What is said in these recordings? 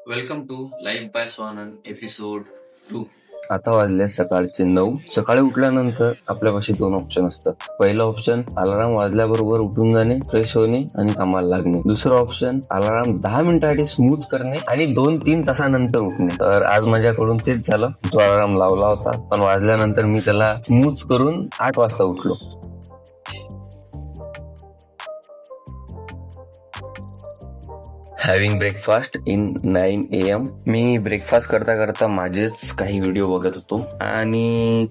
Welcome to live by Swanand episode 2. आता वाजले सकाळचे 9. सकाळी उठल्यानंतर आपल्यापाशी 2 ऑप्शन असतात. पहिलं ऑप्शन अलार्म वाजल्याबरोबर उठून जाणे, फ्रेश होणे आणि कामाला लागणे. दुसरं ऑप्शन अलार्म 10 मिनिटासाठी स्मूथ करणे आणि 2-3 तासानंतर उठणे. तर आज माझ्याकडून तेच झालं. जो अलार्म लावला होता पण वाजल्यानंतर मी त्याला स्मूथ करून 8 वाजता उठलो. Having breakfast in 9 AM. Me breakfast करता करता माझेच काही व्हिडिओ बघत होतो आणि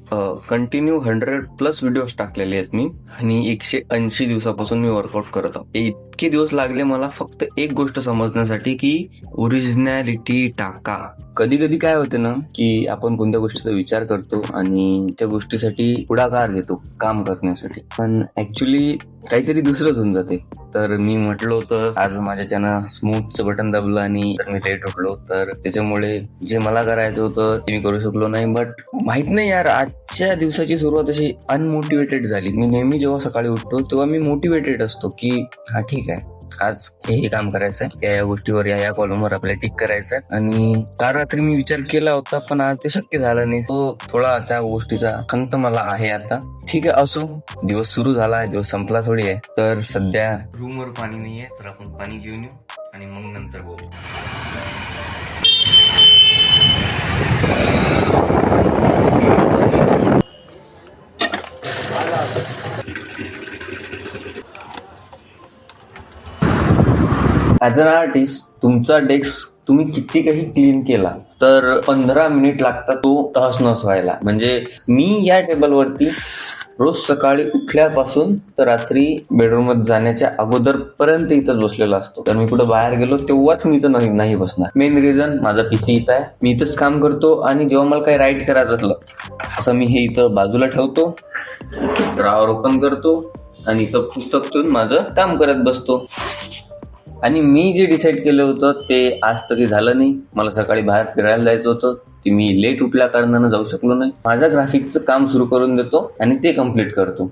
कंटिन्यू 100+ व्हिडिओज टाकलेले आहेत मी आणि 180 दिवसापासून मी वर्कआउट करत आहोत. इतके दिवस लागले मला फक्त एक गोष्ट समजण्यासाठी की ओरिजिनॅलिटी टाका. कधी कधी काय होते ना की आपण कोणत्या गोष्टीचा विचार करतो आणि त्या गोष्टीसाठी पुढाकार घेतो काम करण्यासाठी, पण ऍक्च्युली काहीतरी दुसरंच होऊन जाते. तर मी म्हटलं होतं आज माझ्याच्यानं स्मूथचं बटन दाबलं आणि तर मी लेट उठलो, तर त्याच्यामुळे जे मला करायचं होतं ते मी करू शकलो नाही. बट माहित नाही यार, आजच्या दिवसाची सुरुवात अशी अनमोटिवेटेड झाली. मी नेहमी जेव्हा सकाळी उठतो तेव्हा मी मोटिवेटेड असतो की हा ठीक आहे, आज हे काम करायचं आहे, या गोष्टीवर या कॉलमवर आपल्याला टिक करायचं आहे. आणि काल रात्री मी विचार केला होता पण आज ते शक्य झालं नाही. तो थोडा त्या गोष्टीचा खंत मला आहे आता. ठीक आहे, असो, दिवस सुरू झाला आहे, दिवस संपला थोडी आहे. तर सध्या रूमवर पाणी नाहीये तर आपण पाणी घेऊन येऊ आणि मग नंतर बोलू. ऍज अन आर्टिस्ट तुमचा डेस्क तुम्ही किती काही क्लीन केला तर 15 मिनिट लागतात तो तहस व्हायला. म्हणजे मी या टेबलवरती रोज सकाळी उठल्यापासून तर रात्री बेडरूममध्ये जाण्याच्या अगोदर पर्यंत इथंच बसलेला असतो. तर मी कुठे बाहेर गेलो तेव्हाच मी इथं नाही बसणार. मेन रिझन माझा पीसी इथं आहे, मी इथंच काम करतो आणि जेव्हा मला काही राईट करायचं असलं असं मी हे इथं बाजूला ठेवतो, ड्रॉवर ओपन करतो आणि इथं पुस्तक ठेवून माझं काम करत बसतो. आणि मी जे डिसाईड केलं होतं ते आज तरी झालं नाही. मला सकाळी बाहेर फिरायला जायचं होतं, ते मी लेट उठल्या कारणानं जाऊ शकलो नाही. माझ्या ग्राफिकचं काम सुरू करून देतो आणि ते कम्प्लीट करतो.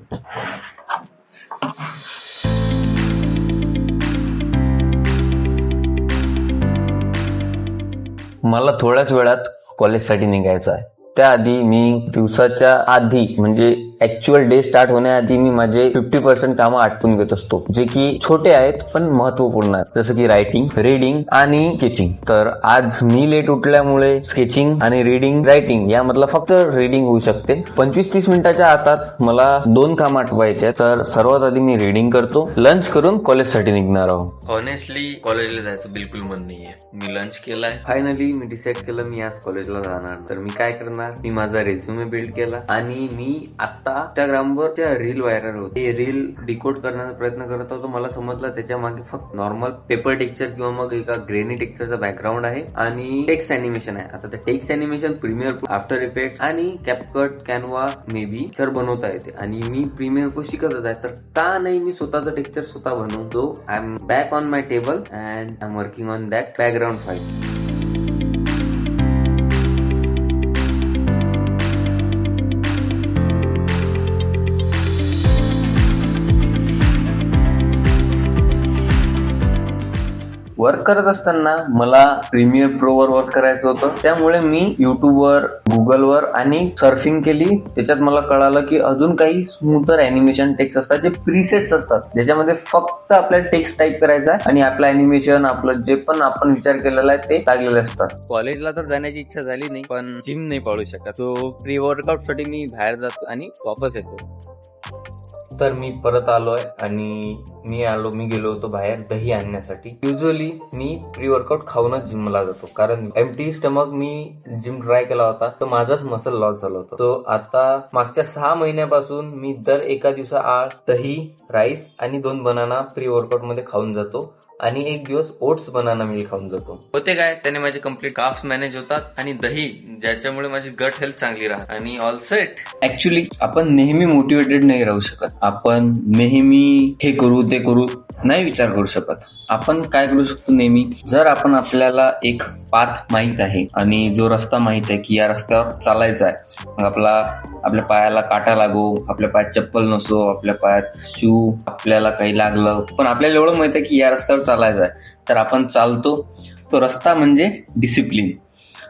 मला थोड्याच वेळात कॉलेजसाठी निघायचं आहे. त्याआधी मी दिवसाच्या आधी म्हणजे ऍक्च्युअल डे स्टार्ट होण्याआधी मी माझे 50% कामं आटपून घेत असतो, जे की छोटे आहेत पण महत्वपूर्ण आहेत, जसं की रायटिंग, रीडिंग आणि स्केचिंग. तर आज मी लेट उठल्यामुळे स्केचिंग आणि रीडिंग, रायटिंग यामधला फक्त रीडिंग होऊ शकते. 25-30 मिनिटाच्या आतात मला 2 कामं आटवायचे. तर सर्वात आधी मी रीडिंग करतो, लंच करून कॉलेजसाठी निघणार आहोत. ऑनेस्टली कॉलेजला जायचं बिलकुल मन नाहीये. मी लंच केलाय, फायनली मी डिसाईड केलं मी आज कॉलेजला जाणार. तर मी काय करणार, मी माझा रेझ्युमे बिल्ड केला आणि मी आता इंस्टाग्रामवर रील व्हायरल होते, रील डिकोड करण्याचा प्रयत्न करत होतो. मला समजलं त्याच्या मागे फक्त नॉर्मल पेपर टेक्स्चर किंवा मग एका ग्रेनी टेक्स्चरचा बॅकग्राऊंड आहे आणि टेक्स्ट अॅनिमेशन आहे. आता ते text animation Premiere Pro, After Effect आणि कॅपकट, कॅनवा मे बी बनवता येते आणि मी प्रीमियर प्रो शिकतच आहे. तर का नाही मी स्वतःचा टेक्स्चर स्वतः बनवतो. I am back on my table and I am working on that background file. Work करत असताना मला प्रीमियर प्रो वर वर्क करायचं होतं, त्यामुळे मी युट्यूबवर, गुगलवर आणि सर्फिंग केली. त्याच्यात मला कळालं की अजून काही स्मूथर अॅनिमेशन टेक्स्ट असतात, जे प्रीसेट्स असतात, ज्याच्यामध्ये फक्त आपल्याला टेक्स्ट टाईप करायचा आहे आणि आपलं अॅनिमेशन, आपलं जे पण आपण विचार केलेला आहे ते लागलेले असतात. कॉलेजला तर जाण्याची इच्छा झाली नाही, पण जिम नाही पाळू शकत. सो प्री वर्कआउट साठी मी बाहेर जातो आणि वापस येतो. तर मी परत आलोय आणि मी गेलो होतो बाहेर दही आणण्यासाठी. युजली मी प्री वर्कआउट खाऊनच जिमला जातो, कारण एम्प्टी स्टमक मी जिम ट्राय केला होता तर माझाच मसल लॉस झाला होता. तो आता मागच्या 6 महिन्यापासून मी दर एका दिवसाआड दही, राईस आणि 2 बनाना प्री वर्कआउट मध्ये खाऊन जातो आणि 1 दिवस ओट्स बनाना मिल्क खाऊन जातो. होते काय, त्याने माझे कम्प्लीट कार्ब्स मॅनेज होतात आणि दही, ज्याच्यामुळे माझी गट हेल्थ चांगली राहते आणि ऑल सेट. ऍक्च्युली आपण नेहमी मोटिवेटेड नाही राहू शकत. आपण नेहमी हे करू ते करू नाही विचार करू शकत. आपण काय करू शकतो, नेहमी जर आपण आपल्याला एक पाथ माहित आहे आणि जो रस्ता माहित आहे की या रस्त्यावर चालायचा आहे, मग आपल्या पायाला काटा लागो, आपल्या पायात चप्पल नसो, आपल्या पायात शू, आपल्याला काही लागलं पण आपल्याला एवढं माहित आहे की या रस्त्यावर चालायचं आहे, तर आपण चालतो तो रस्ता म्हणजे डिसिप्लिन.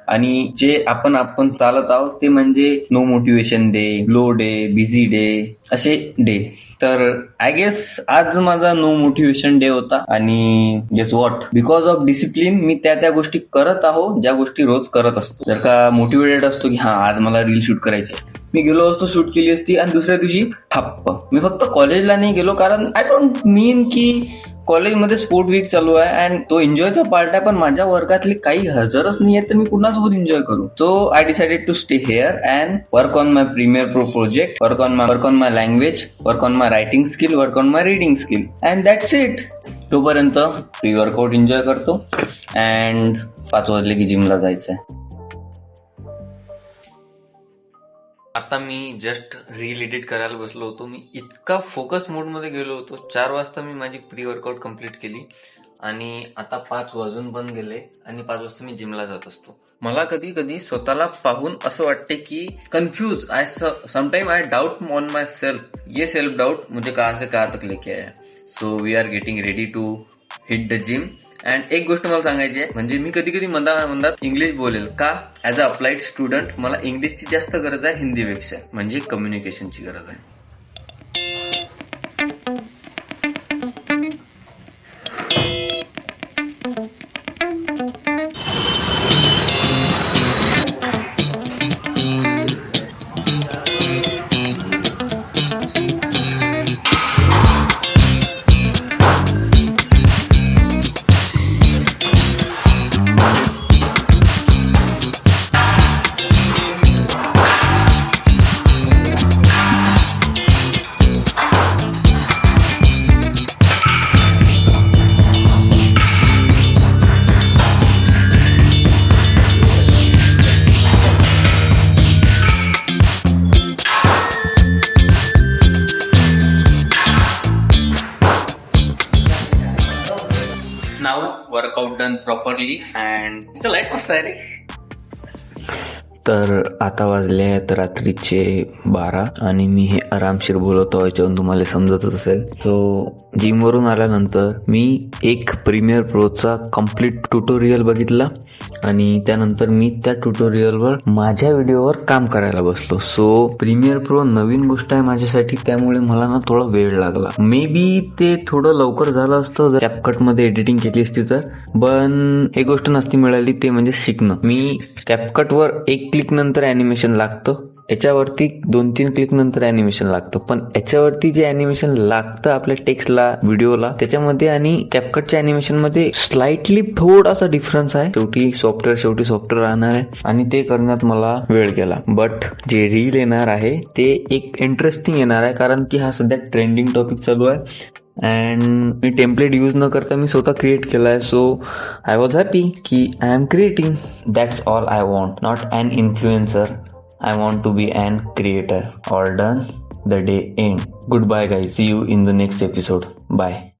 आणि जे आपण चालत आहोत ते म्हणजे no motivation day, low day, busy day, असे डे. तर आय गेस आज माझा नो मोटिवेशन डे होता. आणि guess what, because of discipline मी त्या गोष्टी करत आहो ज्या गोष्टी रोज करत असतो. जर का मोटिवेटेड असतो की आज मला रील शूट करायची, मी गेलो असतो, शूट केली असती आणि दुसऱ्या दिवशी ठप्प. मी फक्त कॉलेजला नाही गेलो कारण आय डोंट मीन की कॉलेजमध्ये स्पोर्ट वीक चालू आहे अँड तो एन्जॉयचा पार्ट आहे, पण माझ्या वर्गातले काही हजरच नाही आहेत तर मी कुणासोबत एन्जॉय करू. So I decided to stay here and work on my Premiere Pro project, work on my language, work on my writing skill, work on my reading skill and that's it. तोपर्यंत pre workout enjoy करतो and 5 वाजले की जिमला जायचंय. आता मी just reel edit करायला बसलो होतो. मी इतका फोकस मोडमध्ये गेलो होतो. 4 वाजता मी माझी प्री वर्कआउट कम्प्लीट केली आणि आता 5 वाजून पण गेले आणि 5 वाजता मी जिमला जात असतो. मला कधी कधी स्वतःला पाहून असं वाटते की confuse sometime I doubt on my self. ये सेल्फ डाउट मुझे कहाँ से कहाँ तक लेके आया. So we are getting ready to hit the gym. And एक गोष्ट मला सांगायची आहे, म्हणजे मी कधी कधी मंदात इंग्लिश बोलेल का, ऍज अ अप्लाइड स्टुडंट मला इंग्लिशची जास्त गरज आहे हिंदीपेक्षा, म्हणजे कम्युनिकेशनची गरज आहे. नाव workout done properly and light मस्त आहे रे. तर आता वाजले आहेत रात्रीचे 12 आणि मी हे आरामशीर बोलवतो, याच्यावरून तुम्हाला समजतच असेल. सो जिमवरून आल्यानंतर मी एक प्रीमियर प्रोचा कम्प्लीट ट्युटोरियल बघितला आणि त्यानंतर मी त्या ट्युटोरियलवर माझ्या व्हिडिओवर काम करायला बसलो. सो प्रीमियर प्रो नवीन गोष्ट आहे माझ्यासाठी, त्यामुळे मला ना थोडा वेळ लागला. मे बी ते थोडं लवकर झालं असतं जर कॅपकटमध्ये एडिटिंग केली असती तर, पण एक गोष्ट नसती मिळाली, ते म्हणजे शिकणं. मी कॅपकटवर एक क्लिक नंतर ॲनिमेशन लागतं, याच्यावरती 2-3 क्लिक नंतर ॲनिमेशन लागतं, पण याच्यावरती जे ॲनिमेशन लागतं आपल्या टेक्स्टला, व्हिडिओला, त्याच्यामध्ये आणि कॅपकटच्या ॲनिमेशन मध्ये स्लाइटली थोडासा डिफरन्स आहे. शेवटी सॉफ्टवेअर राहणार आहे आणि ते करण्यात मला वेळ गेला. बट जे रील येणार आहे ते एक इंटरेस्टिंग येणार आहे, कारण की हा सध्या ट्रेंडिंग टॉपिक चालू आहे अँड मी टेम्पलेट यूज न करता मी स्वतः क्रिएट केला आहे. सो आय वॉज हॅपी की I am creating. That's all I want, not an influencer. I want to be an creator. All done. The day end. Goodbye guys. See you in the next episode. Bye.